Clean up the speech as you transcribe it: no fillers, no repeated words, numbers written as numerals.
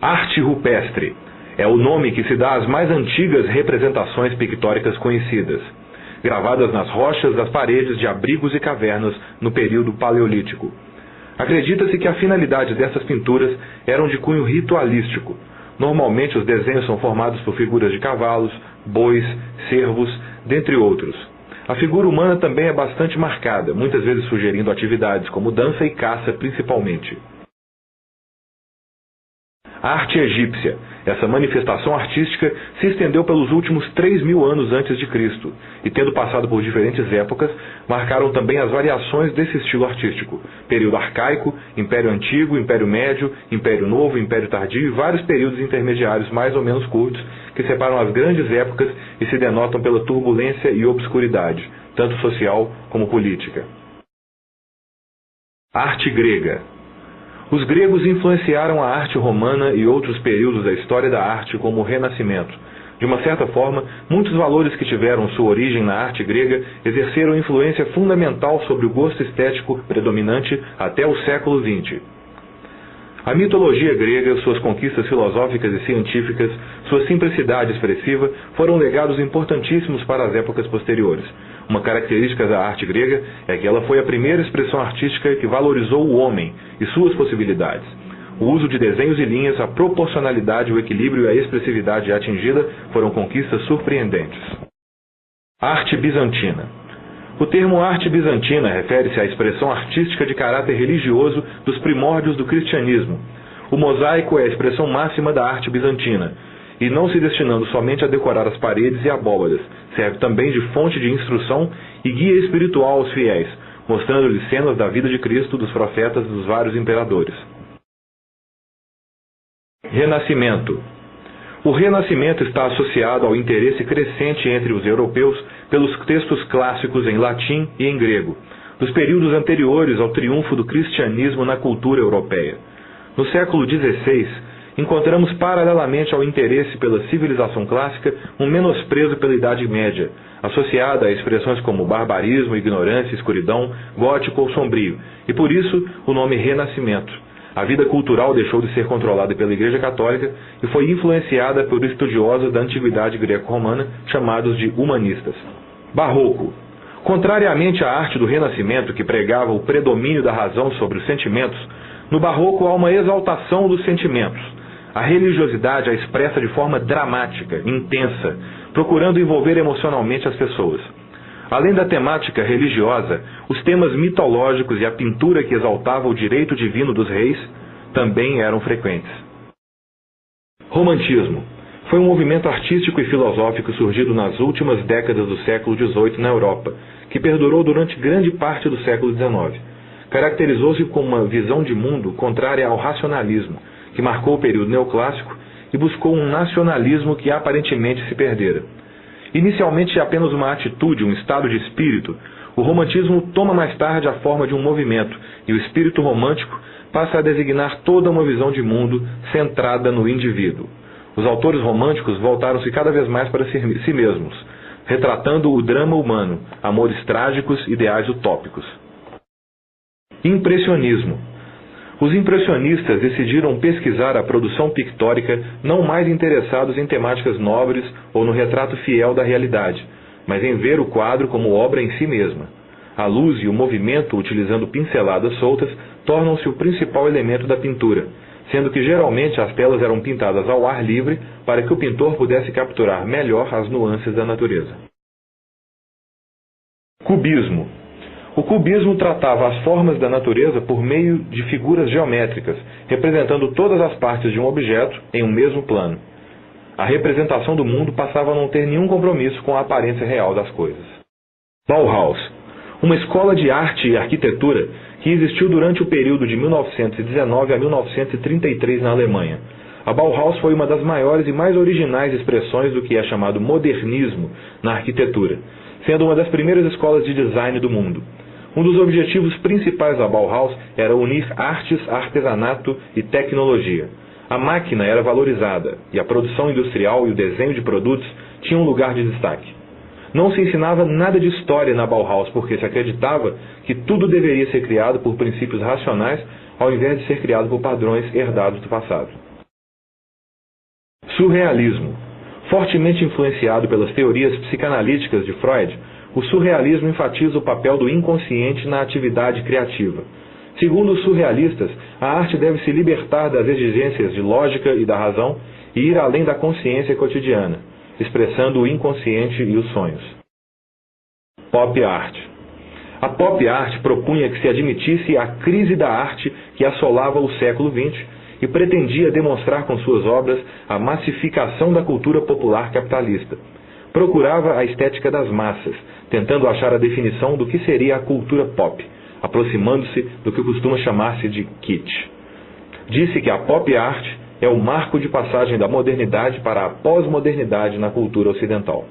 Arte rupestre é o nome que se dá às mais antigas representações pictóricas conhecidas, gravadas nas rochas das paredes de abrigos e cavernas no período paleolítico. Acredita-se que a finalidade dessas pinturas eram de cunho ritualístico. Normalmente os desenhos são formados por figuras de cavalos, bois, cervos, dentre outros. A figura humana também é bastante marcada, muitas vezes sugerindo atividades como dança e caça principalmente. A arte egípcia. Essa manifestação artística se estendeu pelos últimos 3.000 anos antes de Cristo, e tendo passado por diferentes épocas, marcaram também as variações desse estilo artístico. Período arcaico, Império Antigo, Império Médio, Império Novo, Império Tardio e vários períodos intermediários mais ou menos curtos, que separam as grandes épocas e se denotam pela turbulência e obscuridade, tanto social como política. Arte grega. Os gregos influenciaram a arte romana e outros períodos da história da arte, como o Renascimento. De uma certa forma, muitos valores que tiveram sua origem na arte grega exerceram influência fundamental sobre o gosto estético predominante até o século XX. A mitologia grega, suas conquistas filosóficas e científicas, sua simplicidade expressiva foram legados importantíssimos para as épocas posteriores. Uma característica da arte grega é que ela foi a primeira expressão artística que valorizou o homem e suas possibilidades. O uso de desenhos e linhas, a proporcionalidade, o equilíbrio e a expressividade atingida foram conquistas surpreendentes. Arte bizantina. O termo arte bizantina refere-se à expressão artística de caráter religioso dos primórdios do cristianismo. O mosaico é a expressão máxima da arte bizantina, e não se destinando somente a decorar as paredes e abóbadas, serve também de fonte de instrução e guia espiritual aos fiéis, mostrando-lhes cenas da vida de Cristo, dos profetas e dos vários imperadores. Renascimento. O Renascimento está associado ao interesse crescente entre os europeus pelos textos clássicos em latim e em grego, dos períodos anteriores ao triunfo do cristianismo na cultura europeia. No século XVI, encontramos paralelamente ao interesse pela civilização clássica um menosprezo pela Idade Média, associada a expressões como barbarismo, ignorância, escuridão, gótico ou sombrio, e por isso o nome Renascimento. A vida cultural deixou de ser controlada pela Igreja Católica e foi influenciada por estudiosos da antiguidade greco-romana chamados de humanistas. Barroco. Contrariamente à arte do Renascimento, que pregava o predomínio da razão sobre os sentimentos, no Barroco há uma exaltação dos sentimentos. A religiosidade a expressa de forma dramática, intensa, procurando envolver emocionalmente as pessoas. Além da temática religiosa, os temas mitológicos e a pintura que exaltava o direito divino dos reis também eram frequentes. Romantismo. Foi um movimento artístico e filosófico surgido nas últimas décadas do século XVIII na Europa, que perdurou durante grande parte do século XIX. Caracterizou-se como uma visão de mundo contrária ao racionalismo, que marcou o período neoclássico e buscou um nacionalismo que aparentemente se perdera. Inicialmente apenas uma atitude, um estado de espírito, o romantismo toma mais tarde a forma de um movimento, e o espírito romântico passa a designar toda uma visão de mundo centrada no indivíduo. Os autores românticos voltaram-se cada vez mais para si mesmos, retratando o drama humano, amores trágicos, ideais utópicos. Impressionismo. Os impressionistas decidiram pesquisar a produção pictórica não mais interessados em temáticas nobres ou no retrato fiel da realidade, mas em ver o quadro como obra em si mesma. A luz e o movimento, utilizando pinceladas soltas, tornam-se o principal elemento da pintura, sendo que geralmente as telas eram pintadas ao ar livre para que o pintor pudesse capturar melhor as nuances da natureza. Cubismo. O cubismo tratava as formas da natureza por meio de figuras geométricas, representando todas as partes de um objeto em um mesmo plano. A representação do mundo passava a não ter nenhum compromisso com a aparência real das coisas. Bauhaus. Uma escola de arte e arquitetura que existiu durante o período de 1919 a 1933 na Alemanha. A Bauhaus foi uma das maiores e mais originais expressões do que é chamado modernismo na arquitetura, sendo uma das primeiras escolas de design do mundo. Um dos objetivos principais da Bauhaus era unir artes, artesanato e tecnologia. A máquina era valorizada, e a produção industrial e o desenho de produtos tinham um lugar de destaque. Não se ensinava nada de história na Bauhaus, porque se acreditava que tudo deveria ser criado por princípios racionais, ao invés de ser criado por padrões herdados do passado. Surrealismo. Fortemente influenciado pelas teorias psicanalíticas de Freud, o surrealismo enfatiza o papel do inconsciente na atividade criativa. Segundo os surrealistas, a arte deve se libertar das exigências de lógica e da razão e ir além da consciência cotidiana, expressando o inconsciente e os sonhos. Pop art. A pop art propunha que se admitisse a crise da arte que assolava o século XX e pretendia demonstrar com suas obras a massificação da cultura popular capitalista. Procurava a estética das massas, tentando achar a definição do que seria a cultura pop, aproximando-se do que costuma chamar-se de kitsch. Disse que a pop art é o marco de passagem da modernidade para a pós-modernidade na cultura ocidental.